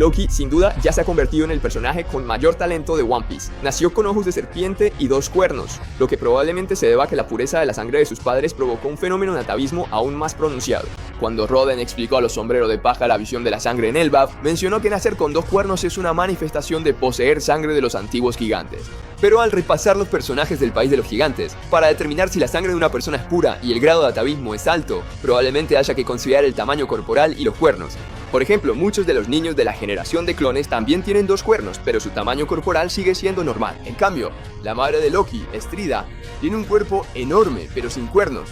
Loki, sin duda, ya se ha convertido en el personaje con mayor talento de One Piece. Nació con ojos de serpiente y 2 cuernos, lo que probablemente se deba a que la pureza de la sangre de sus padres provocó un fenómeno de atavismo aún más pronunciado. Cuando Roden explicó a los sombreros de paja la visión de la sangre en Elbaf, mencionó que nacer con 2 cuernos es una manifestación de poseer sangre de los antiguos gigantes. Pero al repasar los personajes del país de los gigantes, para determinar si la sangre de una persona es pura y el grado de atavismo es alto, probablemente haya que considerar el tamaño corporal y los cuernos. Por ejemplo, muchos de los niños de la generación de clones también tienen 2 cuernos, pero su tamaño corporal sigue siendo normal. En cambio, la madre de Loki, Strida, tiene un cuerpo enorme, pero sin cuernos.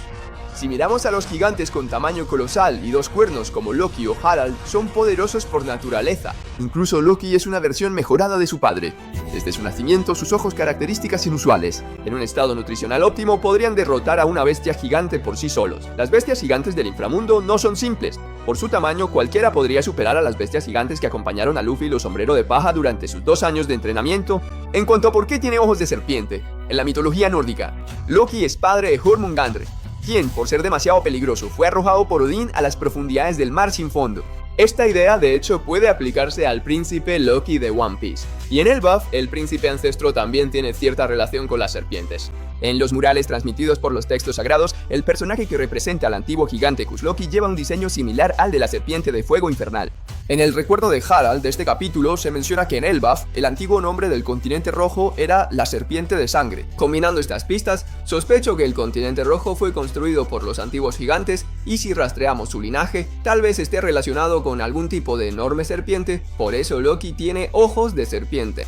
Si miramos a los gigantes con tamaño colosal y 2 cuernos como Loki o Harald, son poderosos por naturaleza. Incluso Loki es una versión mejorada de su padre. Desde su nacimiento, sus ojos características inusuales. En un estado nutricional óptimo, podrían derrotar a una bestia gigante por sí solos. Las bestias gigantes del inframundo no son simples. Por su tamaño, cualquiera podría superar a las bestias gigantes que acompañaron a Luffy y los Sombrero de Paja durante sus 2 años de entrenamiento. En cuanto a por qué tiene ojos de serpiente, en la mitología nórdica, Loki es padre de Jormungandr, quien, por ser demasiado peligroso, fue arrojado por Odín a las profundidades del mar sin fondo. Esta idea, de hecho, puede aplicarse al príncipe Loki de One Piece. Y en Elbaf, el príncipe ancestro también tiene cierta relación con las serpientes. En los murales transmitidos por los textos sagrados, el personaje que representa al antiguo gigante Kuzloki lleva un diseño similar al de la serpiente de fuego infernal. En el recuerdo de Harald de este capítulo se menciona que en Elbaf, el antiguo nombre del continente rojo era la serpiente de sangre. Combinando estas pistas, sospecho que el continente rojo fue construido por los antiguos gigantes y si rastreamos su linaje, tal vez esté relacionado con algún tipo de enorme serpiente, por eso Loki tiene ojos de serpiente.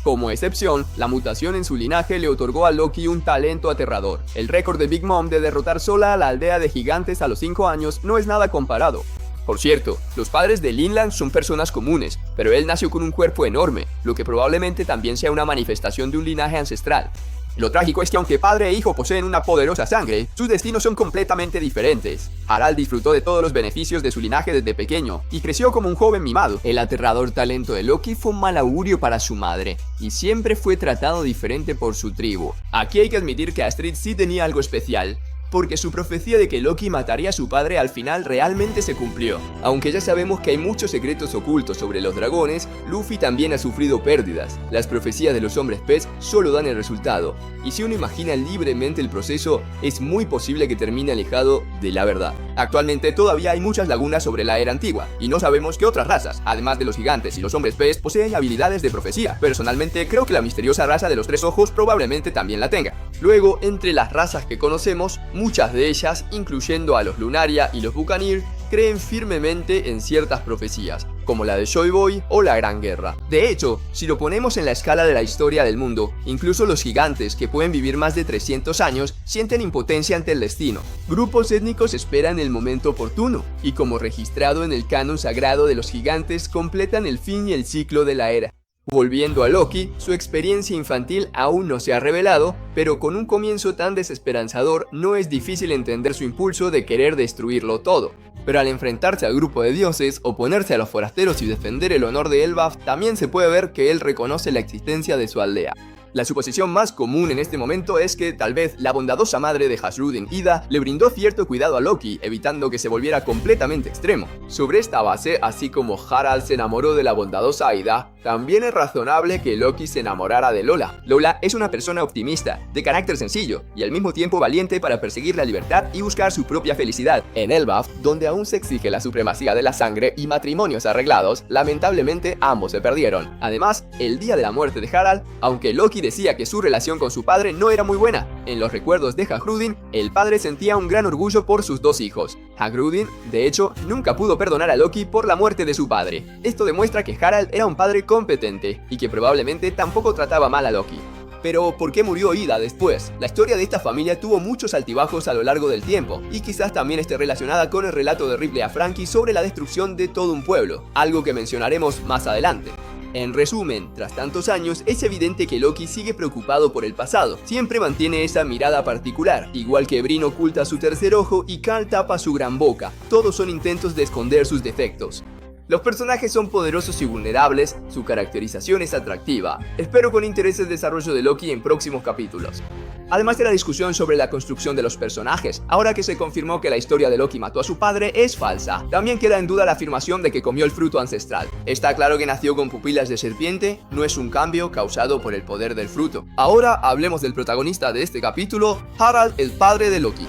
Como excepción, la mutación en su linaje le otorgó a Loki un talento aterrador. El récord de Big Mom de derrotar sola a la aldea de gigantes a los 5 años no es nada comparado. Por cierto, los padres de Linland son personas comunes, pero él nació con un cuerpo enorme, lo que probablemente también sea una manifestación de un linaje ancestral. Lo trágico es que aunque padre e hijo poseen una poderosa sangre, sus destinos son completamente diferentes. Harald disfrutó de todos los beneficios de su linaje desde pequeño y creció como un joven mimado. El aterrador talento de Loki fue un mal augurio para su madre y siempre fue tratado diferente por su tribu. Aquí hay que admitir que Astrid sí tenía algo especial, porque su profecía de que Loki mataría a su padre al final realmente se cumplió. Aunque ya sabemos que hay muchos secretos ocultos sobre los dragones, Luffy también ha sufrido pérdidas. Las profecías de los hombres pez solo dan el resultado, y si uno imagina libremente el proceso, es muy posible que termine alejado de la verdad. Actualmente todavía hay muchas lagunas sobre la era antigua, y no sabemos qué otras razas, además de los gigantes y los hombres pez, poseen habilidades de profecía. Personalmente creo que la misteriosa raza de los 3 ojos probablemente también la tenga. Luego, entre las razas que conocemos, muchas de ellas, incluyendo a los Lunaria y los Buccaneer, creen firmemente en ciertas profecías, como la de Joy Boy o la Gran Guerra. De hecho, si lo ponemos en la escala de la historia del mundo, incluso los gigantes, que pueden vivir más de 300 años, sienten impotencia ante el destino. Grupos étnicos esperan el momento oportuno, y como registrado en el canon sagrado de los gigantes, completan el fin y el ciclo de la era. Volviendo a Loki, su experiencia infantil aún no se ha revelado, pero con un comienzo tan desesperanzador no es difícil entender su impulso de querer destruirlo todo. Pero al enfrentarse al grupo de dioses, oponerse a los forasteros y defender el honor de Elbaf, también se puede ver que él reconoce la existencia de su aldea. La suposición más común en este momento es que tal vez la bondadosa madre de Hasrudin, Ida, le brindó cierto cuidado a Loki, evitando que se volviera completamente extremo. Sobre esta base, así como Harald se enamoró de la bondadosa Ida, también es razonable que Loki se enamorara de Lola. Lola es una persona optimista, de carácter sencillo, y al mismo tiempo valiente para perseguir la libertad y buscar su propia felicidad. En Elbaf, donde aún se exige la supremacía de la sangre y matrimonios arreglados, lamentablemente ambos se perdieron. Además, el día de la muerte de Harald, aunque Loki decía que su relación con su padre no era muy buena, en los recuerdos de Hasrudin, el padre sentía un gran orgullo por sus 2 hijos. Hasrudin, de hecho, nunca pudo perdonar a Loki por la muerte de su padre. Esto demuestra que Harald era un padre competente y que probablemente tampoco trataba mal a Loki. Pero, ¿por qué murió Ida después? La historia de esta familia tuvo muchos altibajos a lo largo del tiempo, y quizás también esté relacionada con el relato de Ripley a Franky sobre la destrucción de todo un pueblo, algo que mencionaremos más adelante. En resumen, tras tantos años, es evidente que Loki sigue preocupado por el pasado. Siempre mantiene esa mirada particular, igual que Brin oculta su tercer ojo y Carl tapa su gran boca. Todos son intentos de esconder sus defectos. Los personajes son poderosos y vulnerables, su caracterización es atractiva. Espero con interés el desarrollo de Loki en próximos capítulos. además de la discusión sobre la construcción de los personajes, ahora que se confirmó que la historia de Loki mató a su padre es falsa. También queda en duda la afirmación de que comió el fruto ancestral. Está claro que nació con pupilas de serpiente, no es un cambio causado por el poder del fruto. Ahora hablemos del protagonista de este capítulo, Harald, el padre de Loki.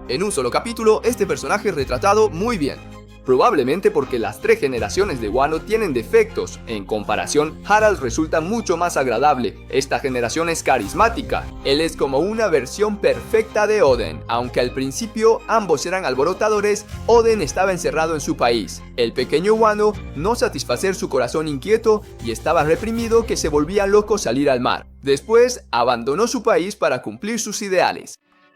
En un solo capítulo, este personaje es retratado muy bien. Probablemente porque las 3 generaciones de Wano tienen defectos. En comparación, Harald resulta mucho más agradable. Esta generación es carismática. Él es como una versión perfecta de Oden. Aunque al principio ambos eran alborotadores, Oden estaba encerrado en su país. El pequeño Wano no satisfacer su corazón inquieto y estaba reprimido que se volvía loco salir al mar. Después, abandonó su país para cumplir sus ideales.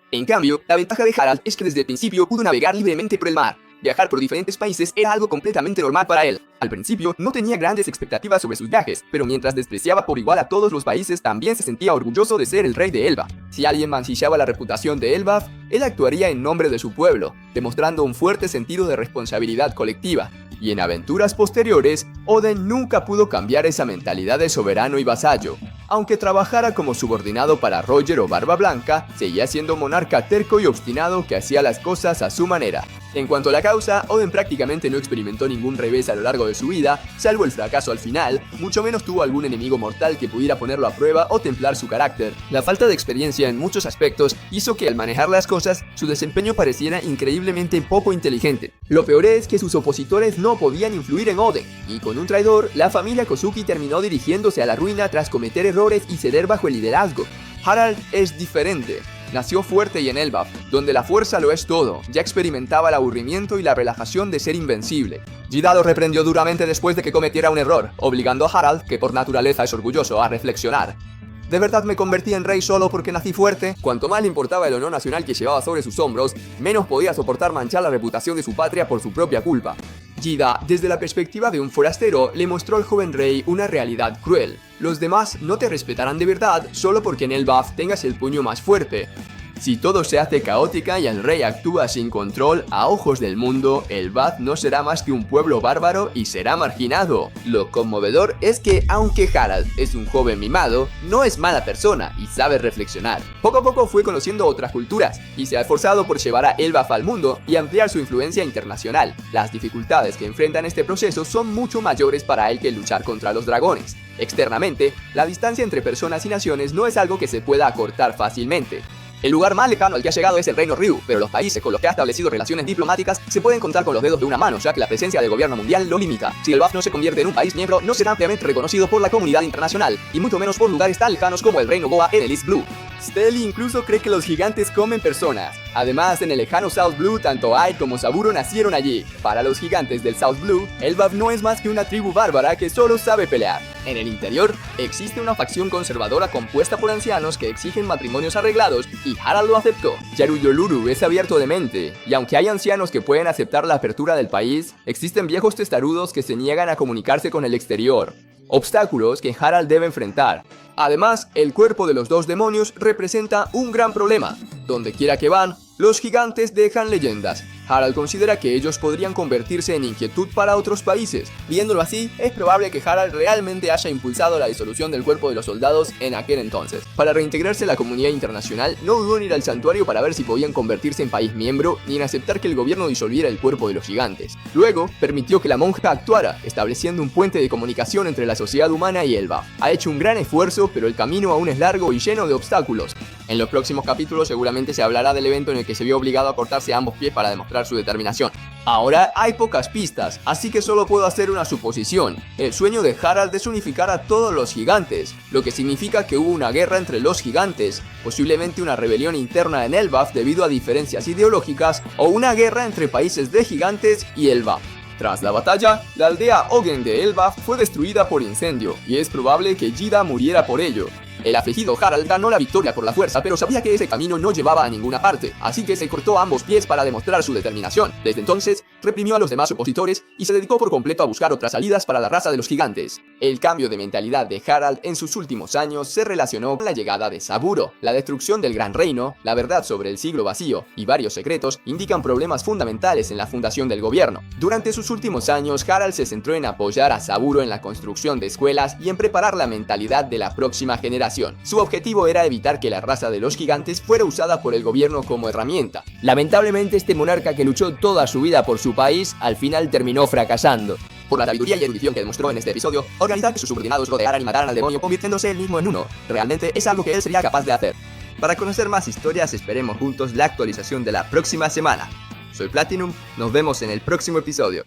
En cambio, la ventaja de Harald es que desde el principio pudo navegar libremente por el mar. Viajar por diferentes países era algo completamente normal para él. Al principio no tenía grandes expectativas sobre sus viajes, pero mientras despreciaba por igual a todos los países, también se sentía orgulloso de ser el rey de Elbaf. Si alguien mancillaba la reputación de Elbaf, él actuaría en nombre de su pueblo, demostrando un fuerte sentido de responsabilidad colectiva. Y en aventuras posteriores, Oden nunca pudo cambiar esa mentalidad de soberano y vasallo. Aunque trabajara como subordinado para Roger o Barba Blanca, seguía siendo monarca terco y obstinado que hacía las cosas a su manera. En cuanto a la causa, Oden prácticamente no experimentó ningún revés a lo largo de su vida, salvo el fracaso al final, mucho menos tuvo algún enemigo mortal que pudiera ponerlo a prueba o templar su carácter. La falta de experiencia en muchos aspectos hizo que al manejar las cosas, su desempeño pareciera increíblemente poco inteligente. Lo peor es que sus opositores no podían influir en Oden, y con un traidor, la familia Kozuki terminó dirigiéndose a la ruina tras cometer errores y ceder bajo el liderazgo. Harald es diferente. Nació fuerte y en Elbaf, donde la fuerza lo es todo. Ya experimentaba el aburrimiento y la relajación de ser invencible. Jida lo reprendió duramente después de que cometiera un error, obligando a Harald, que por naturaleza es orgulloso, a reflexionar. ¿De verdad me convertí en rey solo porque nací fuerte? Cuanto más le importaba el honor nacional que llevaba sobre sus hombros, menos podía soportar manchar la reputación de su patria por su propia culpa. Jida, desde la perspectiva de un forastero, le mostró al joven rey una realidad cruel. Los demás no te respetarán de verdad solo porque en Elbaf tengas el puño más fuerte. Si todo se hace caótica y el rey actúa sin control, a ojos del mundo, Elbaf no será más que un pueblo bárbaro y será marginado. Lo conmovedor es que, aunque Harald es un joven mimado, no es mala persona y sabe reflexionar. Poco a poco fue conociendo otras culturas y se ha esforzado por llevar a Elbaf al mundo y ampliar su influencia internacional. Las dificultades que enfrenta en este proceso son mucho mayores para él que luchar contra los dragones. Externamente, la distancia entre personas y naciones no es algo que se pueda acortar fácilmente. El lugar más lejano al que ha llegado es el reino Ryu, pero los países con los que ha establecido relaciones diplomáticas se pueden contar con los dedos de una mano, ya que la presencia del gobierno mundial lo limita. Si Elbaf no se convierte en un país miembro, no será ampliamente reconocido por la comunidad internacional, y mucho menos por lugares tan lejanos como el reino Goa en el East Blue. Stelly incluso cree que los gigantes comen personas. Además, en el lejano South Blue, tanto Aide como Saburo nacieron allí. Para los gigantes del South Blue, Elbaf no es más que una tribu bárbara que solo sabe pelear. En el interior, existe una facción conservadora compuesta por ancianos que exigen matrimonios arreglados, y Harald lo aceptó. Yaruyoluru es abierto de mente, y aunque hay ancianos que pueden aceptar la apertura del país, existen viejos testarudos que se niegan a comunicarse con el exterior. Obstáculos que Harald debe enfrentar. Además, el cuerpo de los dos demonios representa un gran problema. Donde quiera que van, los gigantes dejan leyendas. Harald considera que ellos podrían convertirse en inquietud para otros países. Viéndolo así, es probable que Harald realmente haya impulsado la disolución del cuerpo de los soldados en aquel entonces. Para reintegrarse a la comunidad internacional, no dudó en ir al santuario para ver si podían convertirse en país miembro, ni en aceptar que el gobierno disolviera el cuerpo de los gigantes. Luego, permitió que la monja actuara, estableciendo un puente de comunicación entre la sociedad humana y Elbaf. Ha hecho un gran esfuerzo, pero el camino aún es largo y lleno de obstáculos. En los próximos capítulos seguramente se hablará del evento en el que se vio obligado a cortarse ambos pies para demostrar su determinación. Ahora hay pocas pistas, así que solo puedo hacer una suposición. El sueño de Harald es unificar a todos los gigantes, lo que significa que hubo una guerra entre los gigantes, posiblemente una rebelión interna en Elbaf debido a diferencias ideológicas, o una guerra entre países de gigantes y Elbaf. Tras la batalla, la aldea Ogen de Elbaf fue destruida por incendio, y es probable que Jida muriera por ello. El afligido Harald ganó la victoria por la fuerza, pero sabía que ese camino no llevaba a ninguna parte, así que se cortó ambos pies para demostrar su determinación. Desde entonces, reprimió a los demás opositores y se dedicó por completo a buscar otras salidas para la raza de los gigantes. El cambio de mentalidad de Harald en sus últimos años se relacionó con la llegada de Saburo. La destrucción del Gran Reino, la verdad sobre el siglo vacío y varios secretos indican problemas fundamentales en la fundación del gobierno. Durante sus últimos años, Harald se centró en apoyar a Saburo en la construcción de escuelas y en preparar la mentalidad de la próxima generación. Su objetivo era evitar que la raza de los gigantes fuera usada por el gobierno como herramienta. Lamentablemente, este monarca que luchó toda su vida por su país, al final terminó fracasando. Por la sabiduría y erudición que demostró en este episodio, organizar que sus subordinados rodearan y mataran al demonio convirtiéndose él mismo en uno, realmente es algo que él sería capaz de hacer. Para conocer más historias, esperemos juntos la actualización de la próxima semana. Soy Platinum, nos vemos en el próximo episodio.